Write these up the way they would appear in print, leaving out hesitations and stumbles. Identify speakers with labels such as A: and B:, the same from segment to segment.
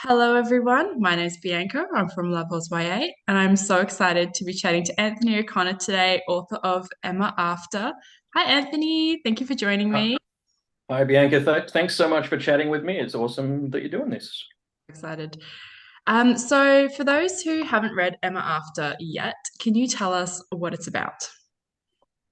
A: Hello, everyone. My name is Bianca. I'm from Levels YA, and I'm so excited to be chatting to Anthony O'Connor today, author of Emma After. Hi, Anthony. Thank you for joining
B: Hi,
A: me.
B: Bianca. Thanks so much for chatting with me. It's awesome that you're doing this.
A: Excited. So, for those who haven't read Emma After yet, can you tell us what it's about?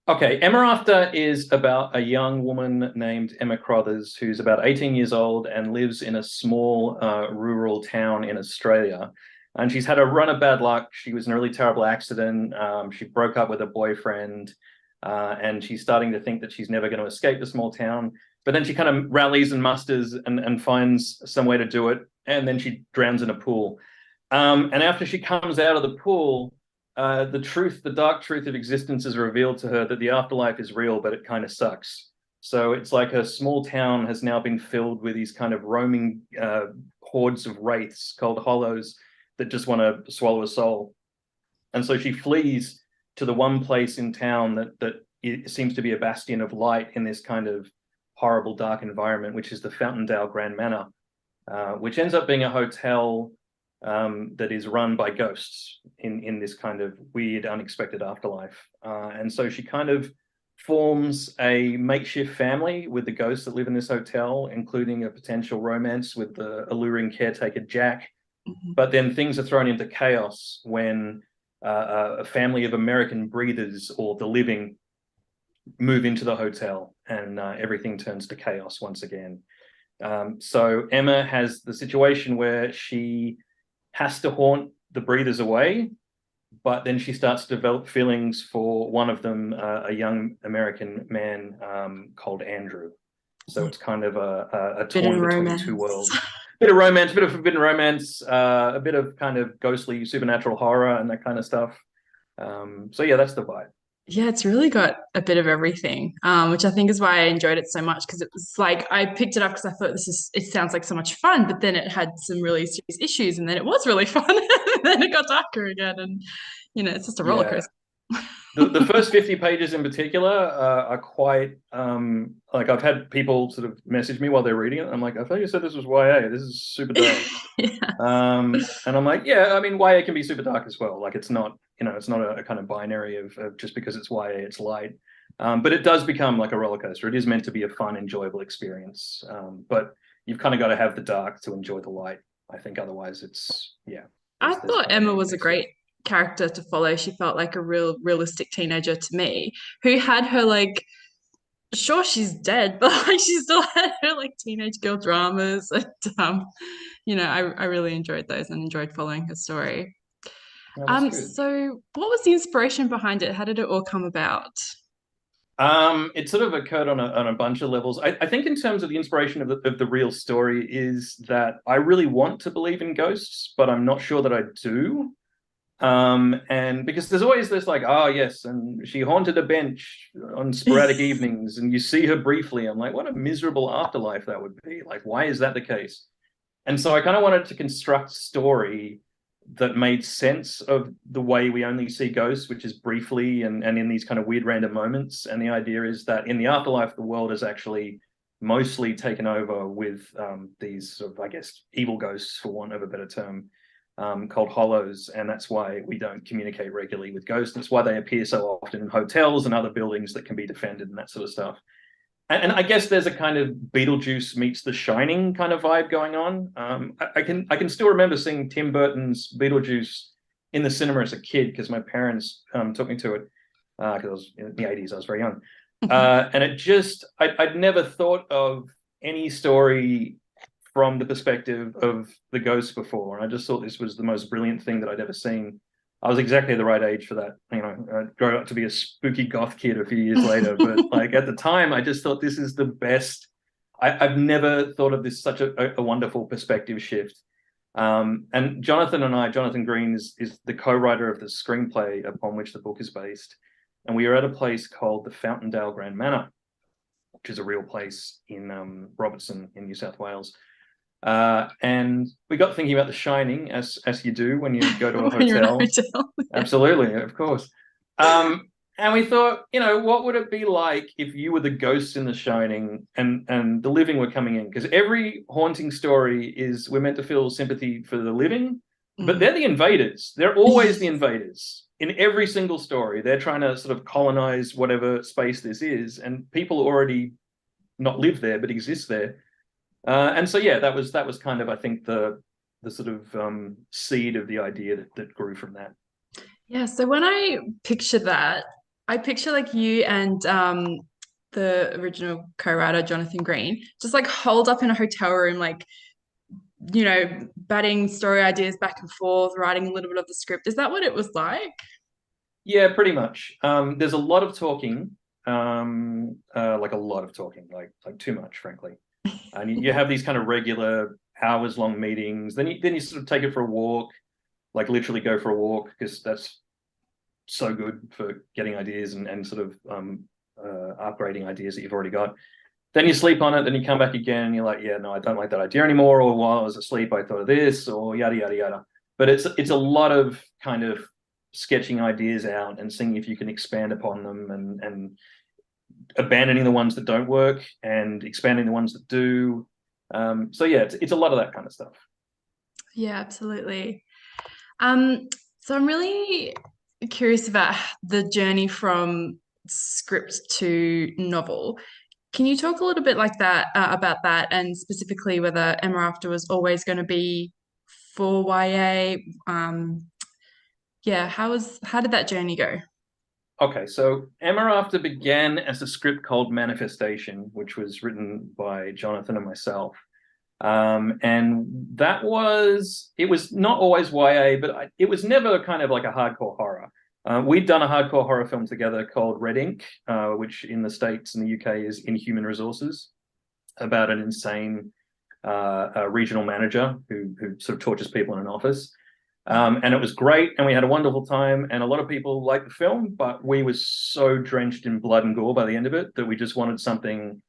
B: Okay, Emma After is about a young woman named Emma Crothers who's about 18 years old and lives in a small rural town in Australia. And she's had a run of bad luck. She was in a really terrible accident. She broke up with her boyfriend, and she's starting to think that she's never going to escape the small town. But then she kind of rallies and musters and finds some way to do it. And then she drowns in a pool. And after she comes out of the pool, the dark truth of existence is revealed to her that the afterlife is real, but it kind of sucks. So it's like a small town has now been filled with these kind of roaming hordes of wraiths called hollows that just want to swallow a soul. And so she flees to the one place in town that it seems to be a bastion of light in this kind of horrible dark environment, which is the Fountaindale Grand Manor, which ends up being a hotel that is run by ghosts in this kind of weird, unexpected afterlife. And so she kind of forms a makeshift family with the ghosts that live in this hotel, including a potential romance with the alluring caretaker Jack.
A: Mhm.
B: But then things are thrown into chaos when a family of American breathers or the living move into the hotel, and everything turns to chaos once again. So Emma has the situation where she has to haunt the breathers away, but then she starts to develop feelings for one of them, a young American man called Andrew. So it's kind of a
A: Bit of
B: toy between two
A: romance.
B: worlds. Bit of romance, bit of forbidden romance, a bit of kind of ghostly supernatural horror and that kind of stuff. So yeah, that's the vibe.
A: Yeah, it's really got a bit of everything, which I think is why I enjoyed it so much because it was like I picked it up because I thought it sounds like so much fun, but then it had some really serious issues, and then it was really fun, and then it got darker again, and it's just a roller
B: Yeah.
A: coaster.
B: The first 50 pages in particular are quite like I've had people sort of message me while they're reading it. I'm like, I thought you said this was YA. This is super dark.
A: Yeah.
B: And I'm like, yeah, I mean, YA can be super dark as well. Like it's not, it's not a kind of binary of just because it's YA, it's light. But it does become like a roller coaster. It is meant to be a fun, enjoyable experience. But you've kind of got to have the dark to enjoy the light. I think otherwise it's yeah,
A: I
B: there's
A: thought
B: kind of
A: Emma
B: no
A: was a
B: connection.
A: great character to follow. She felt like a realistic teenager to me who had her like sure she's dead, but like she still had her like teenage girl dramas and I really enjoyed those and enjoyed following her story.
B: No, that's good.
A: So what was the inspiration behind it? How did it all come about?
B: It sort of occurred on a bunch of levels. I think in terms of the inspiration of the real story is that I really want to believe in ghosts, but I'm not sure that I do. And because there's always this like, oh yes, and she haunted a bench on sporadic evenings, and you see her briefly. I'm like, what a miserable afterlife that would be. Like, why is that the case? And so I kind of wanted to construct a story that made sense of the way we only see ghosts, which is briefly and in these kind of weird random moments. And the idea is that in the afterlife, the world is actually mostly taken over with these sort of, I guess, evil ghosts, for want of a better term, called hollows. And that's why we don't communicate regularly with ghosts. That's why they appear so often in hotels and other buildings that can be defended and that sort of stuff. And I guess there's a kind of Beetlejuice meets The Shining kind of vibe going on. I can still remember seeing Tim Burton's Beetlejuice in the cinema as a kid because my parents took me to it because I was in the 80s. I was very young, and it just I'd never thought of any story from the perspective of the ghost before, and I just thought this was the most brilliant thing that I'd ever seen. I was exactly the right age for that. I grew up to be a spooky goth kid a few years later, but like at the time, I just thought this is the best. I've never thought of this such a wonderful perspective shift. And Jonathan Green is the co-writer of the screenplay upon which the book is based. And we are at a place called the Fountaindale Grand Manor, which is a real place in Robertson in New South Wales. And we got thinking about The Shining, as you do when you go to a
A: When you're in a
B: hotel.
A: hotel.
B: Absolutely, of course. Um, And we thought, what would it be like if you were the ghosts in The Shining and the living were coming in? Because every haunting story is we're meant to feel sympathy for the living, but
A: Mm.
B: they're the invaders. They're always the invaders. In every single story, they're trying to sort of colonize whatever space this is, and people already not live there but exist there. And so yeah, that was kind of, I think, the sort of seed of the idea that grew from that.
A: Yeah, so when I picture that, I picture like you and the original co-writer Jonathan Green just like holed up in a hotel room, like batting story ideas back and forth, writing a little bit of the script. Is that what it was like?
B: Yeah, pretty much. There's a lot of talking, like a lot of talking, like too much, frankly. And you have these kind of regular hours long meetings. Then you sort of take it for a walk, like literally go for a walk because that's so good for getting ideas and sort of upgrading ideas that you've already got. Then you sleep on it, then you come back again, and you're like, yeah, no, I don't like that idea anymore. Or while I was asleep, I thought of this, or yada yada yada. But it's a lot of kind of sketching ideas out and seeing if you can expand upon them and abandoning the ones that don't work and expanding the ones that do. So yeah, it's a lot of that kind of stuff.
A: Yeah, absolutely. Um, so I'm really curious about the journey from script to novel. Can you talk a little bit like that about that, and specifically whether Emma After was always going to be for YA? Yeah, how did that journey go?
B: Okay, so Emma After began as a script called Manifestation, which was written by Jonathan and myself. And it was not always YA, but it was never kind of like a hardcore horror. We'd done a hardcore horror film together called Red Ink, which in the States and the UK is Inhuman Resources, about an insane regional manager who sort of tortures people in an office. And it was great, and we had a wonderful time, and a lot of people liked the film, but we were so drenched in blood and gore by the end of it that we just wanted something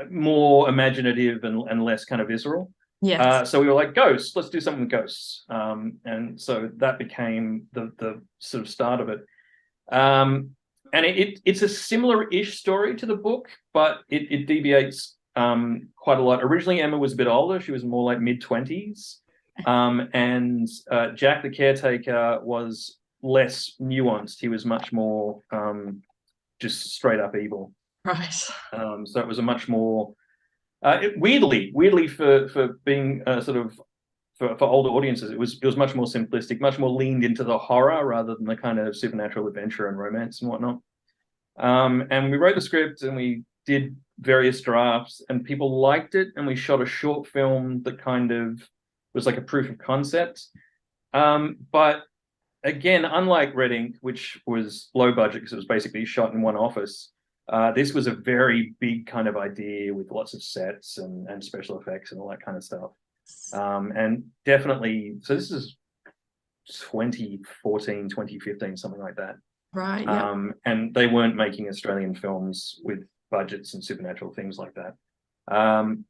B: more imaginative and less kind of visceral.
A: Yes.
B: So we were like, ghosts, let's do something with ghosts. And so that became the sort of start of it. And it's a similar-ish story to the book, but it deviates quite a lot. Originally, Emma was a bit older. She was more like mid-20s. And Jack the caretaker was less nuanced. He was much more just straight up evil.
A: Right.
B: So it was a much more weirdly for being sort of for older audiences, it was much more simplistic, much more leaned into the horror rather than the kind of supernatural adventure and romance and whatnot. And we wrote the script and we did various drafts, and people liked it, and we shot a short film that kind of was like a proof of concept. But again, unlike Red Ink, which was low budget because it was basically shot in one office, this was a very big kind of idea with lots of sets and special effects and all that kind of stuff. And definitely, so this is 2014, 2015, something like that.
A: Right. Yeah.
B: And they weren't making Australian films with budgets and supernatural things like that.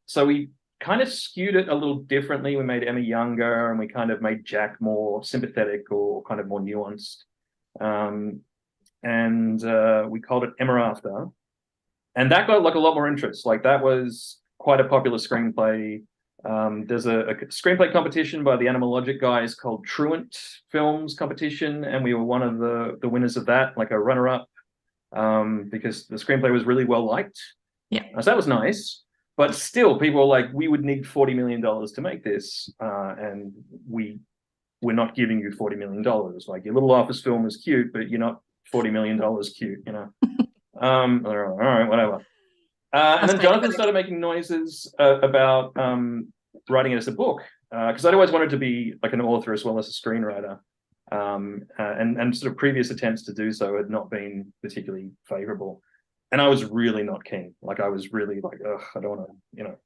B: So we kind of skewed it a little differently. We made Emma younger, and we kind of made Jack more sympathetic or kind of more nuanced. And we called it Emma After. And that got like a lot more interest. Like that was quite a popular screenplay. There's a screenplay competition by the Animalogic guys called Truant Films Competition, and we were one of the winners of that, like a runner-up, because the screenplay was really well liked.
A: Yeah.
B: So that was nice. But still, people were like, we would need $40 million to make this, and we're not giving you $40 million. Like your little office film is cute, but you're not $40 million cute, you know. All right, whatever. And then Jonathan started making noises about writing it as a book, because I'd always wanted to be like an author as well as a screenwriter. And sort of previous attempts to do so had not been particularly favorable. And I was really not keen. Like I was really like, ugh, I don't want to, you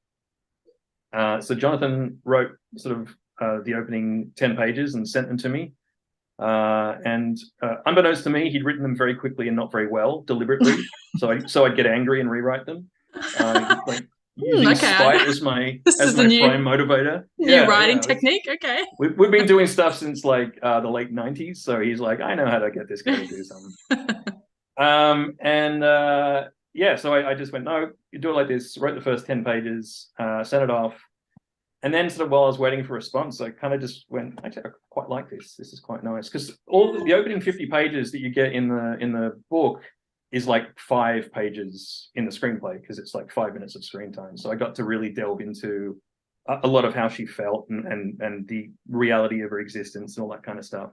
B: know. So Jonathan wrote sort of the opening 10 pages and sent them to me. And unbeknownst to me, he'd written them very quickly and not very well, deliberately. So I'd get angry and rewrite them. Like using spite as my prime motivator.
A: New writing technique. Okay.
B: We've been doing stuff since like the late 90s. So he's like, I know how to get this guy to do something. And yeah, so I just went, no, you do it like this. Wrote the first 10 pages, sent it off. And then sort of while I was waiting for a response, I kind of just went, actually, I quite like this. This is quite nice. Because all the opening 50 pages that you get in the book is like 5 pages in the screenplay, because it's like 5 minutes of screen time. So I got to really delve into a lot of how she felt and the reality of her existence and all that kind of stuff.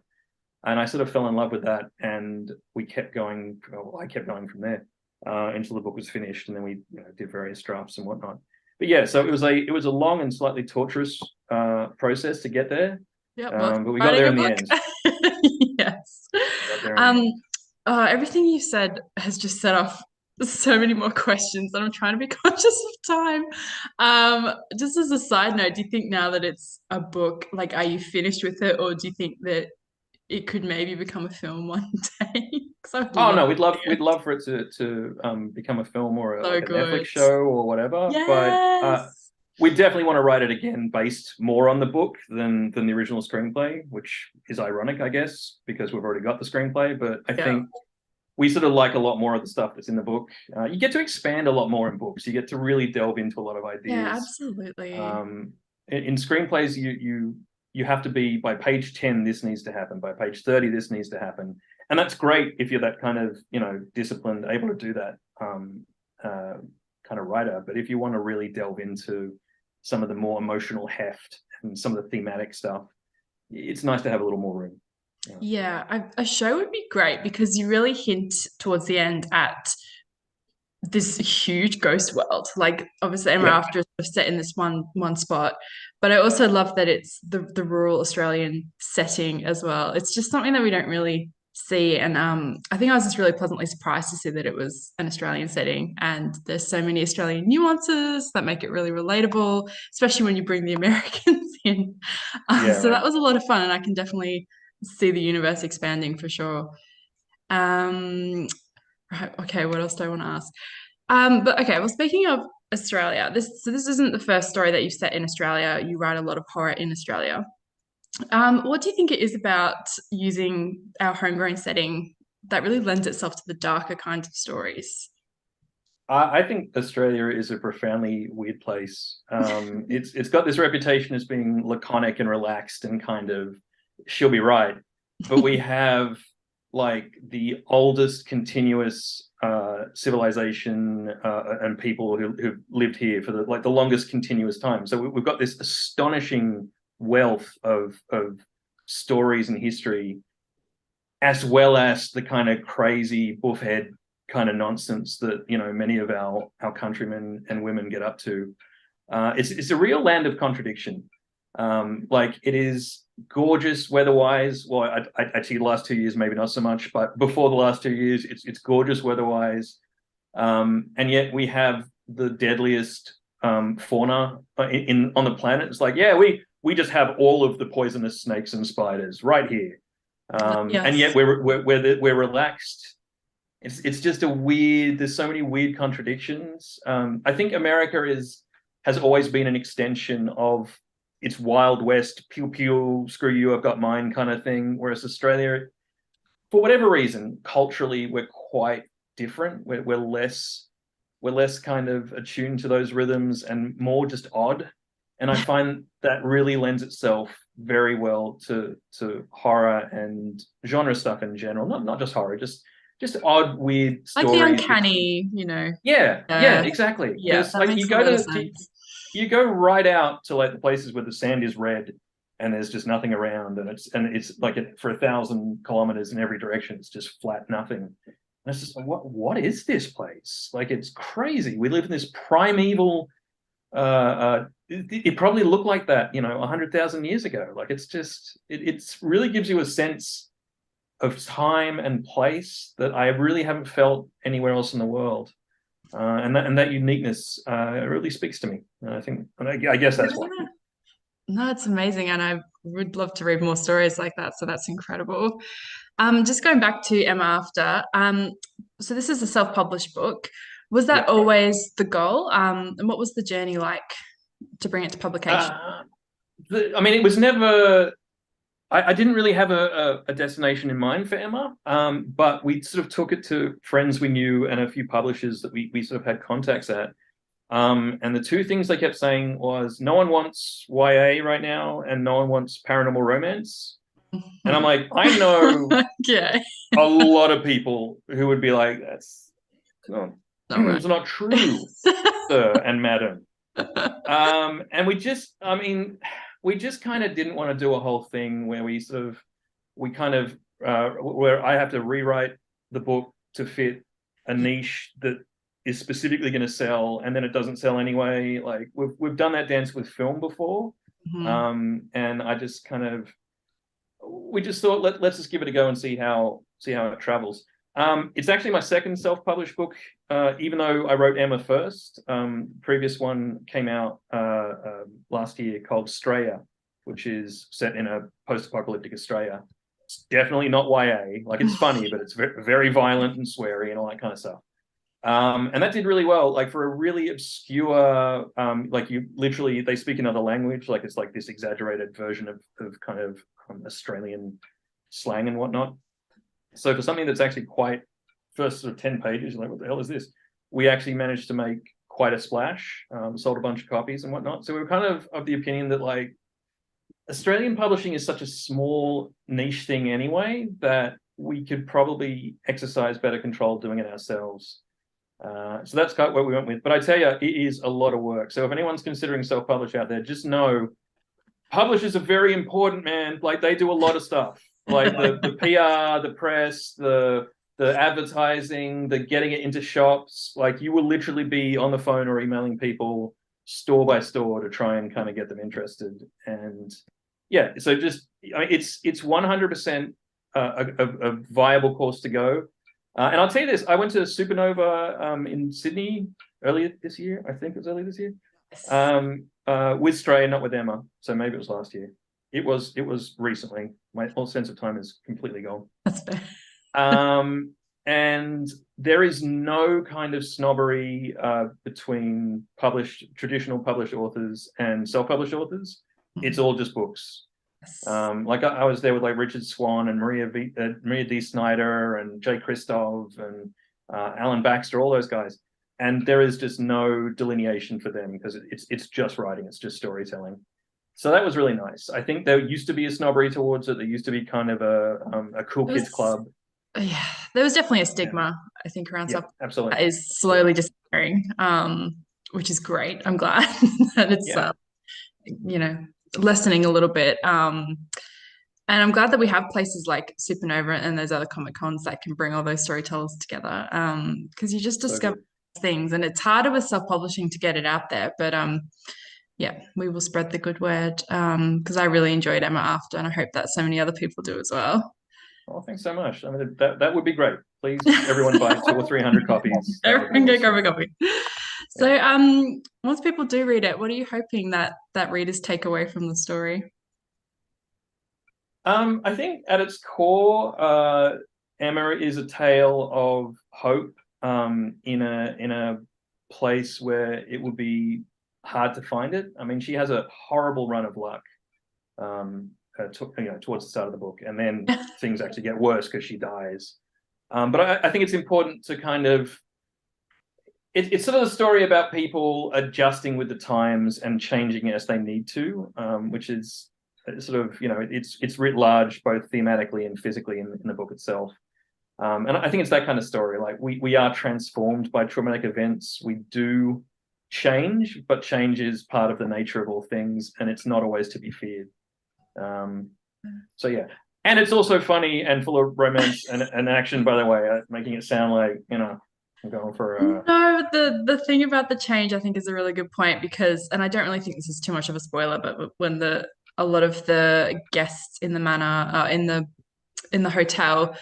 B: And I sort of fell in love with that, and we kept going. Well, I kept going from there until the book was finished, and then we did various drafts and whatnot. But yeah, so it was a long and slightly torturous process to get there,
A: Yeah, well,
B: but we got
A: writing
B: there
A: a
B: in the
A: book.
B: end.
A: Yes.
B: Got there in the
A: Um,
B: end.
A: everything you said has just set off so many more questions, and I'm trying to be conscious of time. Just as a side note, do you think now that it's a book, like, are you finished with it, or do you think that it could maybe become a film one day? Because I would
B: Oh
A: love
B: no,
A: to see
B: we'd
A: it.
B: love for it to become a film or
A: So
B: like a Netflix
A: good.
B: show or whatever. But
A: Yes.
B: we definitely want to write it again based more on the book than the original screenplay, which is ironic, I guess, because we've already got the screenplay. But I
A: Yeah.
B: think we sort of like a lot more of the stuff that's in the book. You get to expand a lot more in books. You get to really delve into a lot of
A: Yeah,
B: ideas.
A: absolutely.
B: In screenplays, you have to be by page 10, this needs to happen. By page 30, this needs to happen. And that's great if you're that kind of disciplined, able to do that kind of writer. But if you want to really delve into some of the more emotional heft and some of the thematic stuff, it's nice to have a little more room. Yeah.
A: Yeah, a show would be great because you really hint towards the end at this huge ghost world. Like, obviously Emma
B: Yeah.
A: After is set in this one spot, but I also love that it's the rural Australian setting as well. It's just something that we don't really see, and I think I was just really pleasantly surprised to see that it was an Australian setting, and there's so many Australian nuances that make it really relatable, especially when you bring the Americans in.
B: Yeah,
A: So
B: right.
A: that was a lot of fun, and I can definitely see the universe expanding for sure. Um, right, okay, what else do I want to ask? But okay, well, speaking of Australia, this isn't the first story that you've set in Australia. You write a lot of horror in Australia. What do you think it is about using our homegrown setting that really lends itself to the darker kinds of stories?
B: I think Australia is a profoundly weird place. It's got this reputation as being laconic and relaxed and kind of she'll be right, but we have like the oldest continuous civilization and people who've lived here for the longest continuous time. So we've got this astonishing wealth of stories and history, as well as the kind of crazy buffhead kind of nonsense that many of our countrymen and women get up to. It's a real land of contradiction. Like it is gorgeous weather-wise. Well, I actually the last 2 years maybe not so much, but before the last 2 years, it's gorgeous weather-wise. And yet we have the deadliest fauna on the planet. It's like, yeah, we just have all of the poisonous snakes and spiders right here, and yet
A: Yes.
B: we're relaxed. It's just a weird. There's so many weird contradictions. I think America has always been an extension of its Wild West, pew pew, screw you, I've got mine kind of thing. Whereas Australia, for whatever reason, culturally we're quite different. We're less kind of attuned to those rhythms and more just odd. And I find that really lends itself very well to horror and genre stuff in general. Not just horror, just odd, weird
A: Like the
B: stories with
A: uncanny,
B: yeah, exactly.
A: yeah,
B: Because
A: that
B: like
A: makes a lot of sense.
B: you go right out to like the places where the sand is red and there's just nothing around, and it's like for 1,000 kilometers in every direction, it's just flat nothing. And it's just like, what is this place? Like it's crazy. We live in this primeval. It probably looked like that, 100,000 years ago. Like it's really gives you a sense of time and place that I really haven't felt anywhere else in the world. And that uniqueness really speaks to me. And I think, and I guess that's why.
A: Yeah. No, it's amazing, and I would love to read more stories like that. So that's incredible. Just going back to Emma After. So this is a self-published book. Was that
B: Yeah.
A: always the goal? And what was the journey like to bring it to publication?
B: I mean, it was never. I didn't really have a destination in mind for Emma, but we sort of took it to friends we knew and a few publishers that we sort of had contacts at. And the two things they kept saying was no one wants YA right now and no one wants paranormal romance. And I'm like, I know
A: Yeah,
B: a lot of people who would be like, that's not,
A: not right.
B: it's not true, sir and madam. And I mean, we just kind of didn't want to do a whole thing where we kind of, where I have to rewrite the book to fit a niche that is specifically going to sell, and then it doesn't sell anyway. Like we've done that dance with film before, and I just kind of we just thought let's just give it a go and see how it travels. It's actually my second self-published book, even though I wrote Emma first. Previous one came out last year called Straya, which is set in a post-apocalyptic Australia. It's definitely not YA. Like it's funny, but it's very, very violent and sweary and all that kind of stuff. And that did really well. Like for a really obscure, like you literally they speak another language. Like it's like this exaggerated version of kind of Australian slang and whatnot. So for something that's actually quite first sort of 10 pages, you're like, what the hell is this? We actually managed to make quite a splash, sold a bunch of copies and whatnot. So we were kind of the opinion that like Australian publishing is such a small niche thing anyway that we could probably exercise better control doing it ourselves. So that's kind of what we went with. But I tell you, it is a lot of work. So if anyone's considering self-publish out there, just know publishers are very important, man. Like they do a lot of stuff. Like the PR, the press, the advertising, the getting it into shops. Like you will literally be on the phone or emailing people store by store to try and kind of get them interested. And yeah, so just I mean, it's 100% a viable course to go. And I'll tell you this: I went to Supernova in Sydney earlier this year. I think it was earlier this year. With Stray, not with Emma. So maybe it was last year. It was recently. My whole sense of time is completely gone.
A: That's fair.
B: And there is no kind of snobbery between traditional published authors and self-published authors. It's all just books. Like I was there with like Richard Swan and Maria D. Snyder and Jay Christoph and Alan Baxter, all those guys. And there is just no delineation for them because it's just writing, it's just storytelling. So that was really nice. I think there used to be a snobbery towards it. There used to be kind of a cool kids club.
A: Yeah, there was definitely a stigma, I think, around stuff
B: absolutely.
A: that is slowly disappearing, which is great. I'm glad that it's, you know, lessening a little bit. And I'm glad that we have places like Supernova and those other Comic Cons that can bring all those storytellers together. Because you just discover things, and it's harder with self-publishing to get it out there. But yeah, we will spread the good word because I really enjoyed Emma After, and I hope that so many other people do as well.
B: Oh, thanks so much. I mean, that would be great. Please, everyone buy 200 or 300 copies.
A: Everyone go grab a copy. So, once people do read it, what are you hoping that readers take away from the story?
B: I think at its core, Emma is a tale of hope in a place where it would be hard to find it. I mean, she has a horrible run of luck. Towards the start of the book, and then things actually get worse because she dies. But I think it's important to kind of it's sort of the story about people adjusting with the times and changing as they need to, which is sort of it's writ large both thematically and physically in the book itself. And I think it's that kind of story. Like we are transformed by traumatic events. We do change, but change is part of the nature of all things, and it's not always to be feared. So yeah, and it's also funny and full of romance and action, by the way, making it sound like I'm going for
A: no, the thing about the change I think is a really good point because, and I don't really think this is too much of a spoiler, but when a lot of the guests in the manor in the hotel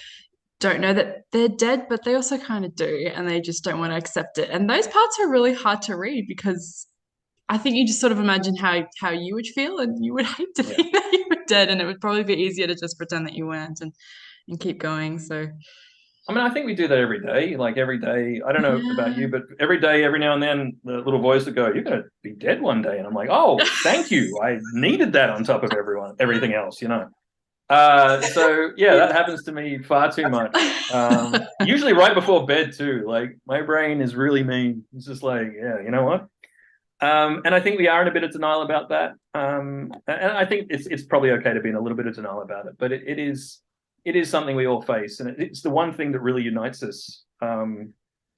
A: don't know that they're dead, but they also kind of do, and they just don't want to accept it, and those parts are really hard to read because I think you just sort of imagine how you would feel, and you would hate to think that you were dead, and it would probably be easier to just pretend that you weren't and keep going. So,
B: I mean, I think we do that every day. Like every day, I don't know about you, but every day, every now and then, the little voice would go, "You're going to be dead one day," and I'm like, "Oh, thank you. I needed that on top of everything else." So yeah, that happens to me far too much. Usually right before bed too. Like my brain is really mean. It's just like, yeah, you know what? And I think we are in a bit of denial about that. And I think it's probably okay to be in a little bit of denial about it, but it is something we all face, and it's the one thing that really unites us.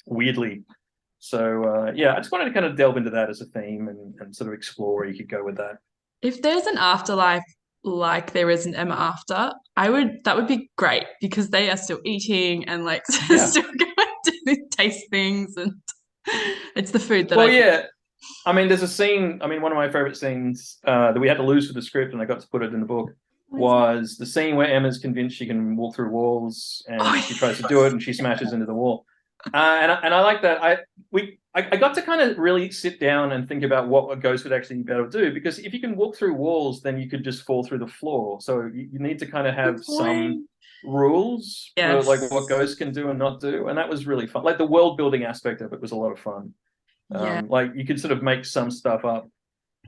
B: Weirdly. So yeah, I just wanted to kind of delve into that as a theme and sort of explore where you could go with that.
A: If there's an afterlife like there is an Emma after, that would be great because they are still eating and like
B: Yeah.
A: still going to taste things and it's the food that
B: Well,
A: I think.
B: yeah. I mean, there's a scene. I mean, one of my favorite scenes that we had to lose for the script, and I got to put it in the book, was the scene where Emma's convinced she can walk through walls, and she tries to
A: Oh,
B: do it, and she smashes into the wall. And I like that. I got to kind of really sit down and think about what a ghost would actually be able to do, because if you can walk through walls, then you could just fall through the floor. So you need to kind of
A: good
B: have some
A: point.
B: rules for like what
A: Yes.
B: ghosts can do and not do, and that was really fun. Like the world building aspect of it was a lot of fun.
A: Yeah.
B: Like you could sort of make some stuff up,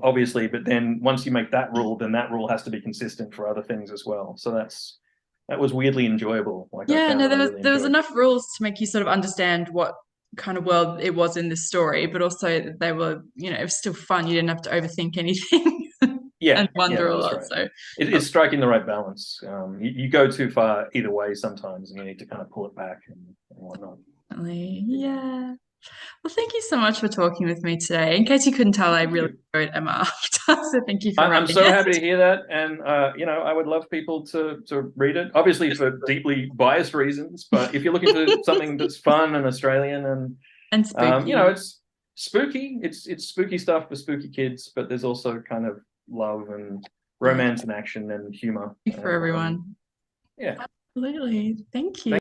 B: obviously, but then once you make that rule, then that rule has to be consistent for other things as well. So that was weirdly enjoyable. Like I
A: Yeah,
B: found
A: no,
B: that I really
A: there was
B: enjoyed.
A: enough rules to make you sort of understand what kind of world it was in this story, but also that they were, it was still fun. You didn't have to overthink anything
B: Yeah,
A: and wonder
B: yeah,
A: a
B: that's
A: lot.
B: right.
A: So
B: It's striking the right balance. You go too far either way sometimes, and you need to kind of pull it back and whatnot.
A: definitely, yeah. Well, thank you so much for talking with me today. In case you couldn't tell, I
B: Thank
A: really
B: you.
A: enjoyed Emma After, so thank you for
B: I'm
A: writing
B: so
A: it.
B: happy to hear that, and I would love people to read it. Obviously, for deeply biased reasons, but if you're looking for something that's fun and Australian, and
A: And spooky.
B: it's spooky. It's spooky stuff for spooky kids, but there's also kind of love and
A: Yeah,
B: romance and action and humor.
A: for
B: And
A: everyone.
B: yeah,
A: Absolutely. Thank you.
B: thank